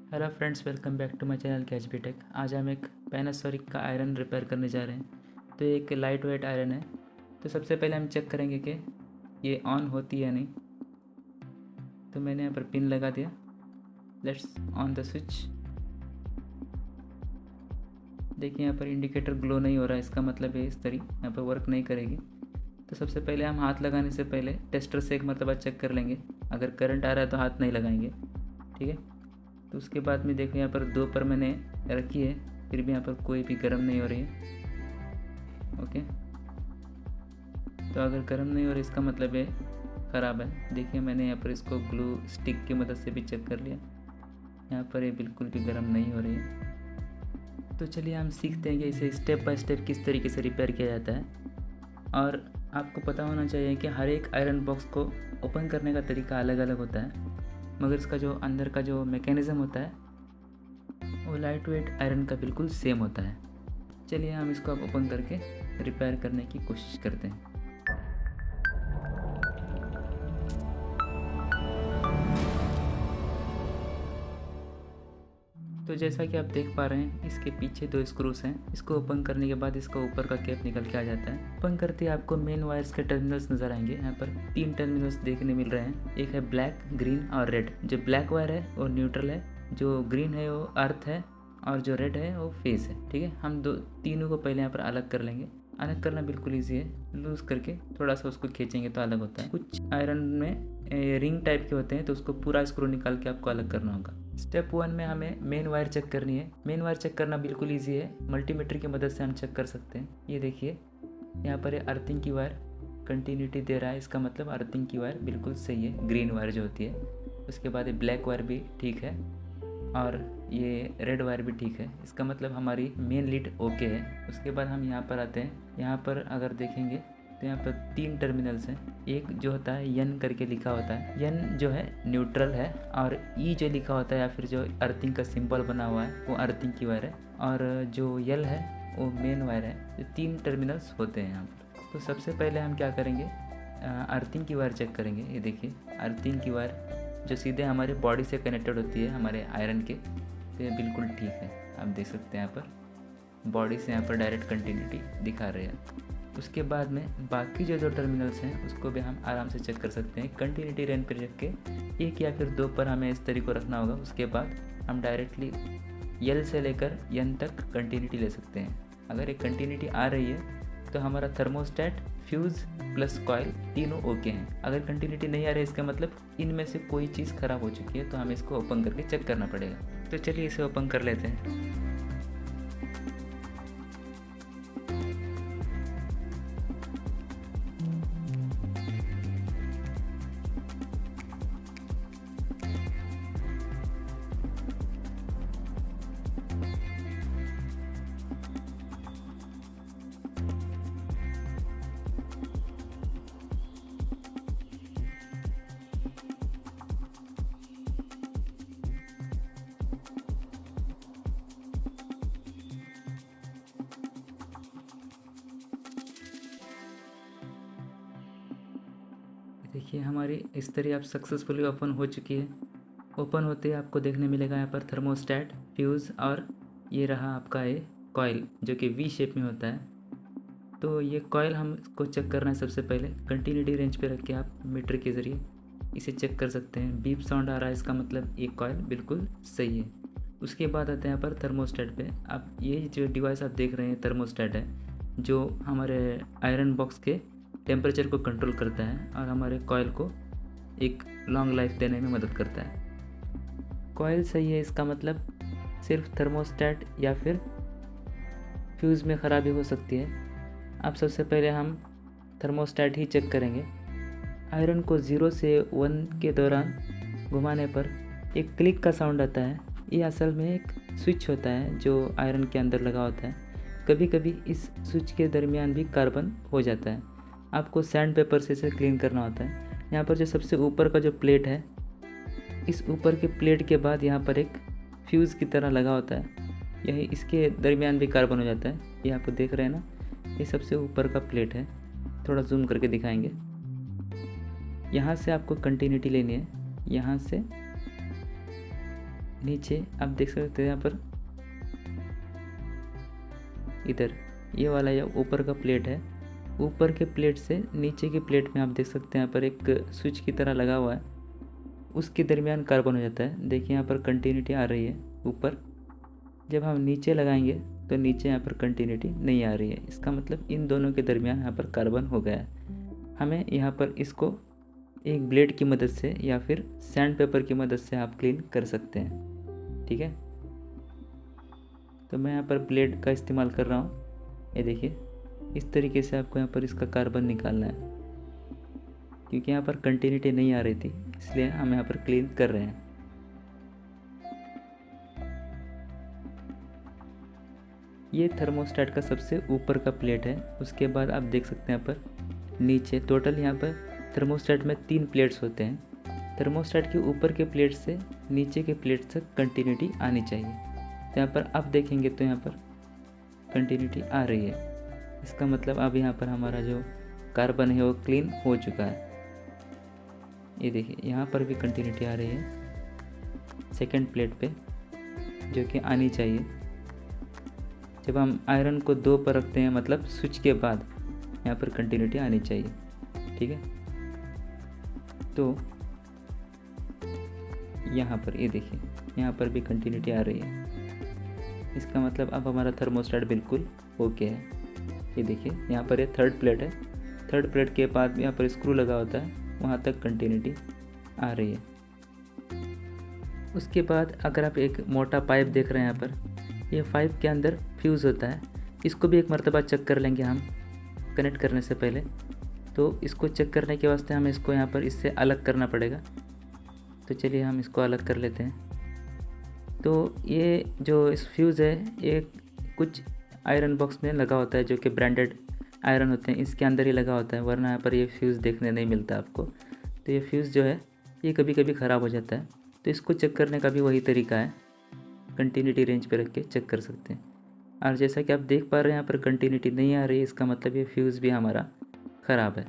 Hello friends, welcome back to my channel कैचबी tech. आज हम एक पैनासोनिक का आयरन रिपेयर करने जा रहे हैं। तो ये एक लाइट वेट आयरन है। तो सबसे पहले हम चेक करेंगे कि ये ऑन होती है या नहीं। तो मैंने यहाँ पर पिन लगा दिया। Let's on the switch. देखिए यहाँ पर इंडिकेटर ग्लो नहीं हो रहा है, इसका मतलब है इस तरीके यहाँ पर वर्क नहीं करेगी। तो सबसे पहले हम हाथ लगाने से पहले टेस्टर से एक मरतबा चेक कर लेंगे। अगर करंट आ रहा है तो हाथ नहीं लगाएंगे, ठीक है। तो उसके बाद में देखो यहाँ पर 2 पर मैंने रखी है, फिर भी यहाँ पर कोई भी गर्म नहीं हो रही है। ओके, तो अगर गर्म नहीं हो रही इसका मतलब है ख़राब है। देखिए मैंने यहाँ पर इसको ग्लू स्टिक की मदद से भी चेक कर लिया, यहाँ पर ये बिल्कुल भी गर्म नहीं हो रही है। तो चलिए हम सीखते हैं कि इसे स्टेप बाय स्टेप किस तरीके से रिपेयर किया जाता है। और आपको पता होना चाहिए कि हर एक आयरन बॉक्स को ओपन करने का तरीका अलग अलग होता है, मगर इसका जो अंदर का जो मैकेनिज़्म होता है वो लाइट वेट आयरन का बिल्कुल सेम होता है। चलिए हम इसको अब ओपन करके रिपेयर करने की कोशिश करते हैं। तो जैसा कि आप देख पा रहे हैं, इसके पीछे 2 स्क्रूस हैं। इसको ओपन करने के बाद इसका ऊपर का कैप निकल के आ जाता है। ओपन करते ही आपको मेन वायर्स के टर्मिनल्स नज़र आएंगे। यहाँ पर 3 टर्मिनल्स देखने मिल रहे हैं। एक है ब्लैक, ग्रीन और रेड। जो ब्लैक वायर है वो न्यूट्रल है, जो ग्रीन है वो अर्थ है, और जो रेड है वो फेस है, ठीक है। हम तीनों को पहले यहाँ पर अलग कर लेंगे। अलग करना बिल्कुल ईजी है। लूज़ करके थोड़ा सा उसको खींचेंगे तो अलग होता है। कुछ आयरन में रिंग टाइप के होते हैं, तो उसको पूरा स्क्रू निकाल के आपको अलग करना होगा। स्टेप 1 में हमें मेन वायर चेक करनी है। मेन वायर चेक करना बिल्कुल ईजी है, मल्टीमीटर की मदद से हम चेक कर सकते हैं। ये देखिए यहाँ पर अर्थिंग की वायर कंटिन्यूटी दे रहा है, इसका मतलब अर्थिंग की वायर बिल्कुल सही है, ग्रीन वायर जो होती है। उसके बाद ये ब्लैक वायर भी ठीक है, और ये रेड वायर भी ठीक है, इसका मतलब हमारी मेन लीड ओके है। उसके बाद हम यहाँ पर आते हैं। यहाँ पर अगर देखेंगे तो यहाँ पर 3 टर्मिनल्स हैं। एक जो होता है यन करके लिखा होता है, यन जो है न्यूट्रल है, और ई जो लिखा होता है या फिर जो अर्थिंग का सिंबल बना हुआ है वो अर्थिंग की वायर है, और जो यल है वो मेन वायर है। जो 3 टर्मिनल्स होते हैं यहाँ पर। तो सबसे पहले हम क्या करेंगे, अर्थिंग की वायर चेक करेंगे। ये देखिए अर्थिंग की वायर जो सीधे हमारे बॉडी से कनेक्टेड होती है, हमारे आयरन के, तो ये बिल्कुल ठीक है। आप देख सकते हैं यहाँ पर बॉडी से यहाँ पर डायरेक्ट कंटिन्यूटी दिखा रहे हैं। उसके बाद में बाकी जो 2 टर्मिनल्स हैं उसको भी हम आराम से चेक कर सकते हैं। कंटिन्यूटी रेंज पर रख के 1 या फिर 2 पर हमें इस तरीके को रखना होगा। उसके बाद हम डायरेक्टली यल से लेकर यन तक कंटिन्यूटी ले सकते हैं। अगर एक कंटिन्यूटी आ रही है तो हमारा थर्मोस्टेट, फ्यूज़ प्लस कॉयल तीनों ओके हैं। अगर कंटिन्यूटी नहीं आ रही है इसका मतलब इनमें से कोई चीज़ ख़राब हो चुकी है, तो हमें इसको ओपन करके चेक करना पड़ेगा। तो चलिए इसे ओपन कर लेते हैं। देखिए हमारी इस तरह अब सक्सेसफुली ओपन हो चुकी है। ओपन होते ही आपको देखने मिलेगा यहाँ पर थर्मोस्टेट, फ्यूज़, और ये रहा आपका ये कॉयल जो कि वी शेप में होता है। तो ये कॉयल हम इसको चेक करना है। सबसे पहले कंटिन्यूटी रेंज पे रख के आप मीटर के ज़रिए इसे चेक कर सकते हैं। बीप साउंड आ रहा है, इसका मतलब ये कॉयल बिल्कुल सही है। उसके बाद आते हैं यहाँ पर थर्मोस्टेट पे। आप ये जो डिवाइस आप देख रहे हैं थर्मोस्टेट है, जो हमारे आयरन बॉक्स के टेम्परेचर को कंट्रोल करता है और हमारे कॉयल को एक लॉन्ग लाइफ देने में मदद करता है। कॉयल सही है, इसका मतलब सिर्फ थर्मोस्टेट या फिर फ्यूज़ में ख़राबी हो सकती है। अब सबसे पहले हम थर्मोस्टेट ही चेक करेंगे। आयरन को 0 से 1 के दौरान घुमाने पर एक क्लिक का साउंड आता है। ये असल में एक स्विच होता है जो आयरन के अंदर लगा होता है। कभी कभी इस स्विच के दरमियान भी कार्बन हो जाता है। आपको सैंड पेपर से इसे क्लीन करना होता है। यहाँ पर जो सबसे ऊपर का जो प्लेट है, इस ऊपर के प्लेट के बाद यहाँ पर एक फ्यूज़ की तरह लगा होता है, यही इसके दरमियान भी कार्बन हो जाता है। ये आप देख रहे हैं ना, ये सबसे ऊपर का प्लेट है। थोड़ा जूम करके दिखाएंगे। यहाँ से आपको कंटिन्यूटी लेनी है, यहाँ से नीचे आप देख सकते हैं यहाँ पर, इधर ये वाला या ऊपर का प्लेट है, ऊपर के प्लेट से नीचे की प्लेट में आप देख सकते हैं यहाँ पर एक स्विच की तरह लगा हुआ है, उसके दरमियान कार्बन हो जाता है। देखिए यहाँ पर कंटिन्यूटी आ रही है ऊपर, जब हम नीचे लगाएंगे तो नीचे यहाँ पर कंटिन्यूटी नहीं आ रही है। इसका मतलब इन दोनों के दरमियान यहाँ पर कार्बन हो गया है। हमें यहाँ पर इसको एक ब्लेड की मदद से या फिर सैंड पेपर की मदद से आप क्लीन कर सकते हैं, ठीक है। तो मैं यहाँ पर ब्लेड का इस्तेमाल कर रहा हूँ। ये देखिए इस तरीके से आपको यहाँ पर इसका कार्बन निकालना है, क्योंकि यहाँ पर कंटिन्यूटी नहीं आ रही थी, इसलिए हम यहाँ पर क्लीन कर रहे हैं। ये थर्मोस्टेट का सबसे ऊपर का प्लेट है। उसके बाद आप देख सकते हैं यहाँ पर नीचे टोटल यहाँ पर थर्मोस्टेट में 3 प्लेट्स होते हैं। थर्मोस्टेट के ऊपर के प्लेट से नीचे के प्लेट तक कंटिन्यूटी आनी चाहिए। तो यहाँ पर आप देखेंगे तो यहाँ पर कंटिन्यूटी आ रही है। इसका मतलब अब यहाँ पर हमारा जो कार्बन है वो क्लीन हो चुका है। ये देखिए यहाँ पर भी कंटिन्यूटी आ रही है सेकंड प्लेट पे, जो कि आनी चाहिए। जब हम आयरन को 2 पर रखते हैं, मतलब स्विच के बाद, यहाँ पर कंटिन्यूटी आनी चाहिए, ठीक है। तो यहाँ पर ये देखिए यहाँ पर भी कंटिन्यूटी आ रही है। इसका मतलब अब हमारा थर्मोस्टेट बिल्कुल ओके है। ये देखिए यहाँ पर ये थर्ड प्लेट है, थर्ड प्लेट के बाद यहाँ पर स्क्रू लगा होता है, वहाँ तक कंटिन्यूटी आ रही है। उसके बाद अगर आप एक मोटा पाइप देख रहे हैं यहाँ पर, ये पाइप के अंदर फ्यूज़ होता है। इसको भी एक मरतबा चेक कर लेंगे हम कनेक्ट करने से पहले। तो इसको चेक करने के वास्ते हमें इसको यहाँ पर इससे अलग करना पड़ेगा। तो चलिए हम इसको अलग कर लेते हैं। तो ये जो इस फ्यूज़ है ये कुछ आयरन बॉक्स में लगा होता है, जो कि ब्रांडेड आयरन होते हैं, इसके अंदर ही लगा होता है, वरना यहाँ पर ये फ्यूज़ देखने नहीं मिलता आपको। तो ये फ्यूज़ जो है ये कभी कभी ख़राब हो जाता है। तो इसको चेक करने का भी वही तरीका है, कंटिन्यूटी रेंज पे रख के चेक कर सकते हैं। और जैसा कि आप देख पा रहे हैं यहाँ पर कंटिन्यूटी नहीं आ रही है, इसका मतलब ये फ्यूज़ भी हमारा ख़राब है।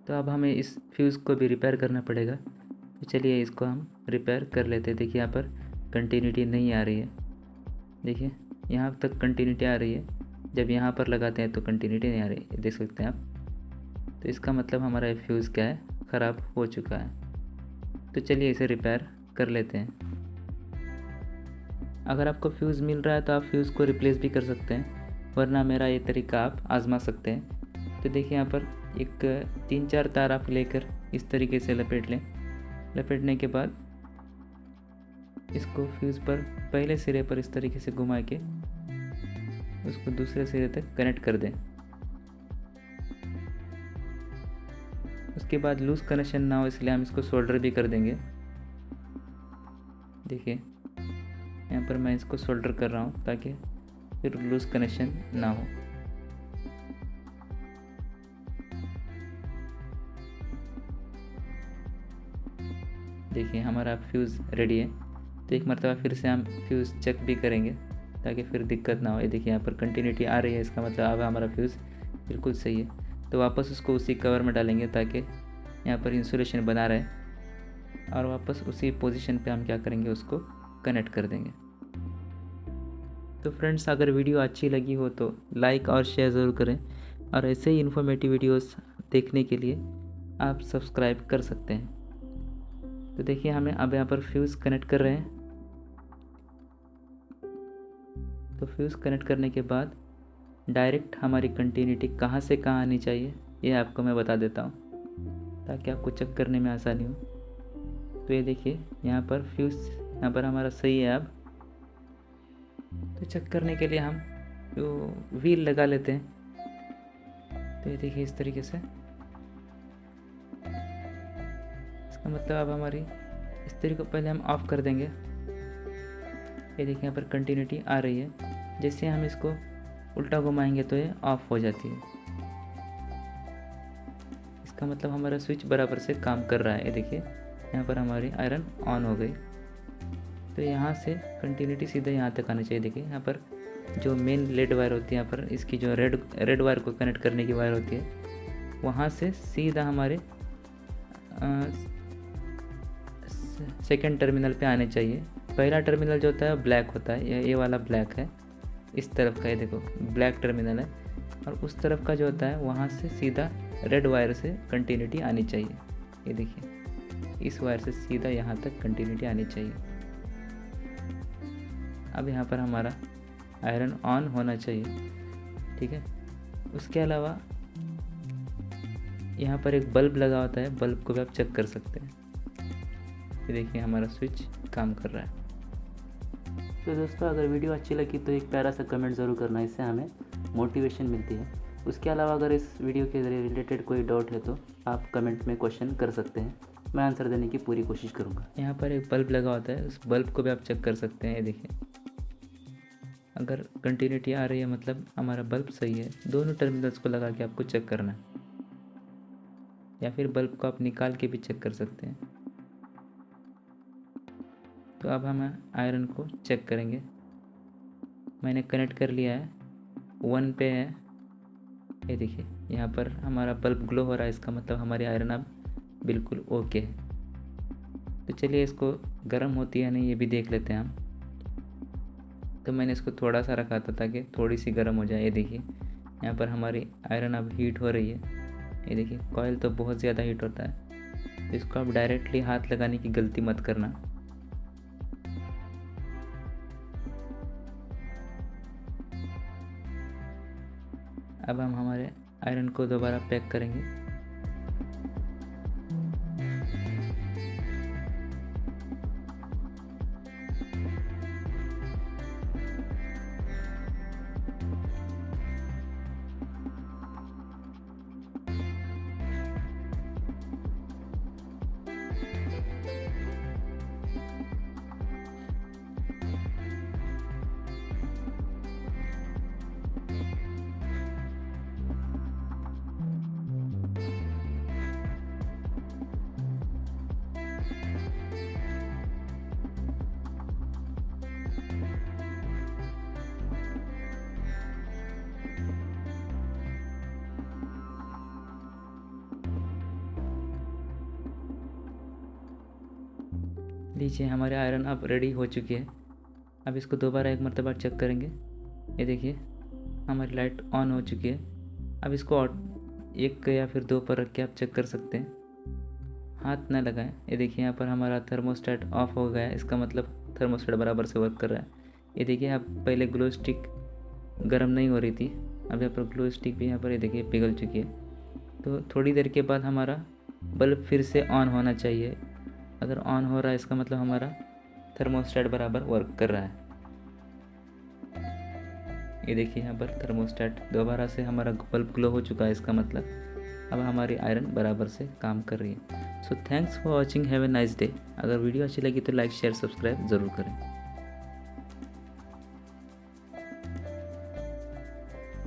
तो अब हमें इस फ्यूज़ को भी रिपेयर करना पड़ेगा। तो चलिए इसको हम रिपेयर कर लेते हैं। देखिए यहाँ पर कंटिन्यूटी नहीं आ रही है, देखिए यहाँ तक कंटिन्यूटी आ रही है, जब यहाँ पर लगाते हैं तो कंटिन्यूटी नहीं आ रही है, देख सकते हैं आप। तो इसका मतलब हमारा ये फ्यूज़ क्या है, ख़राब हो चुका है। तो चलिए इसे रिपेयर कर लेते हैं। अगर आपको फ्यूज़ मिल रहा है तो आप फ्यूज़ को रिप्लेस भी कर सकते हैं, वरना मेरा ये तरीका आप आजमा सकते हैं। तो देखिए यहाँ पर एक 3-4 तार आप लेकर इस तरीके से लपेट लें। लपेटने के बाद इसको फ्यूज़ पर पहले सिरे पर इस तरीके से घुमा के उसको दूसरे सिरे तक कनेक्ट कर दें। उसके बाद लूज़ कनेक्शन ना हो इसलिए हम इसको सोल्डर भी कर देंगे। देखिए यहाँ पर मैं इसको सोल्डर कर रहा हूँ ताकि फिर लूज़ कनेक्शन ना हो। देखिए हमारा फ्यूज़ रेडी है। तो एक मरतबा फिर से हम फ्यूज़ चेक भी करेंगे ताकि फिर दिक्कत ना हो। ये देखिए यहाँ पर कंटिन्यूटी आ रही है, इसका मतलब अब हमारा फ्यूज़ बिल्कुल सही है। तो वापस उसको उसी कवर में डालेंगे ताकि यहाँ पर इंसुलेशन बना रहे, और वापस उसी पोजीशन पे हम क्या करेंगे, उसको कनेक्ट कर देंगे। तो फ्रेंड्स, अगर वीडियो अच्छी लगी हो तो लाइक और शेयर ज़रूर करें, और ऐसे ही इन्फॉर्मेटिव वीडियोस देखने के लिए आप सब्सक्राइब कर सकते हैं। तो देखिए हमें अब यहाँ पर फ्यूज़ कनेक्ट कर रहे हैं। तो फ्यूज़ कनेक्ट करने के बाद डायरेक्ट हमारी कंटिन्यूटी कहाँ से कहाँ आनी चाहिए ये आपको मैं बता देता हूँ ताकि आपको चेक करने में आसानी हो। तो ये देखिए यहाँ पर फ्यूज़ यहाँ पर हमारा सही है। अब तो चेक करने के लिए हम जो व्हील लगा लेते हैं। तो ये देखिए इस तरीके से, इसका मतलब अब हमारी इस तरीके को पहले हम ऑफ़ कर देंगे। ये देखिए यहाँ पर कंटिन्यूटी आ रही है, जैसे हम इसको उल्टा घुमाएंगे तो ये ऑफ़ हो जाती है। इसका मतलब हमारा स्विच बराबर से काम कर रहा है। ये देखिए यहाँ पर हमारी आयरन ऑन हो गई। तो यहाँ से कंटिन्यूटी सीधे यहाँ तक आनी चाहिए। देखिए यहाँ पर जो मेन लेड वायर होती है, यहाँ पर इसकी जो रेड वायर को कनेक्ट करने की वायर होती है, वहाँ से सीधा हमारे सेकंड टर्मिनल पे आने चाहिए। पहला टर्मिनल जो होता है ब्लैक होता है, ये वाला ब्लैक है, इस तरफ का ये देखो ब्लैक टर्मिनल है, और उस तरफ का जो होता है वहाँ से सीधा रेड वायर से कंटिन्यूटी आनी चाहिए। ये देखिए इस वायर से सीधा यहाँ तक कंटिन्यूटी आनी चाहिए। अब यहाँ पर हमारा आयरन ऑन होना चाहिए, ठीक है। उसके अलावा यहाँ पर एक बल्ब लगा होता है, बल्ब को भी आप चेक कर सकते हैं। ये देखिए हमारा स्विच काम कर रहा है। तो दोस्तों अगर वीडियो अच्छी लगी तो एक प्यारा सा कमेंट ज़रूर करना, इससे हमें मोटिवेशन मिलती है। उसके अलावा अगर इस वीडियो के रिलेटेड कोई डाउट है तो आप कमेंट में क्वेश्चन कर सकते हैं, मैं आंसर देने की पूरी कोशिश करूँगा। यहाँ पर एक बल्ब लगा होता है, उस बल्ब को भी आप चेक कर सकते हैं। ये देखिए अगर कंटिन्यूटी आ रही है मतलब हमारा बल्ब सही है। दोनों टर्मिनल्स को लगा के आपको चेक करना है, या फिर बल्ब को आप निकाल के भी चेक कर सकते हैं। तो अब हम आयरन को चेक करेंगे। मैंने कनेक्ट कर लिया है, 1 पे है। ये देखिए यहाँ पर हमारा बल्ब ग्लो हो रहा है, इसका मतलब हमारी आयरन अब बिल्कुल ओके है। तो चलिए इसको गर्म होती है नहीं ये भी देख लेते हैं हम। तो मैंने इसको थोड़ा सा रखा था ताकि थोड़ी सी गर्म हो जाए। ये देखिए यहाँ पर हमारी आयरन अब हीट हो रही है। ये देखिए कॉइल तो बहुत ज़्यादा हीट होता है, तो इसको आप डायरेक्टली हाथ लगाने की गलती मत करना। अब हम हमारे आयरन को दोबारा पैक करेंगे। लीजिए हमारे आयरन अब रेडी हो चुकी है। अब इसको दोबारा एक मरतबा चेक करेंगे। ये देखिए हमारी लाइट ऑन हो चुकी है। अब इसको 1 या फिर 2 पर रख के आप चेक कर सकते हैं, हाथ ना लगाएं। ये देखिए यहाँ पर हमारा थर्मोस्टेट ऑफ हो गया है, इसका मतलब थर्मोस्टेट बराबर से वर्क कर रहा है। ये देखिए अब पहले ग्लो स्टिक गर्म नहीं हो रही थी, अब यहाँ पर ग्लो स्टिक भी यहाँ पर ये देखिए पिघल चुकी है। तो थोड़ी देर के बाद हमारा बल्ब फिर से ऑन होना चाहिए। अगर ऑन हो रहा है इसका मतलब हमारा थर्मोस्टेट बराबर वर्क कर रहा है। ये देखिए यहाँ पर थर्मोस्टेट दोबारा से हमारा बल्ब ग्लो हो चुका है, इसका मतलब अब हमारी आयरन बराबर से काम कर रही है। So thanks for watching, have a nice day. अगर वीडियो अच्छी लगी तो लाइक शेयर सब्सक्राइब ज़रूर करें।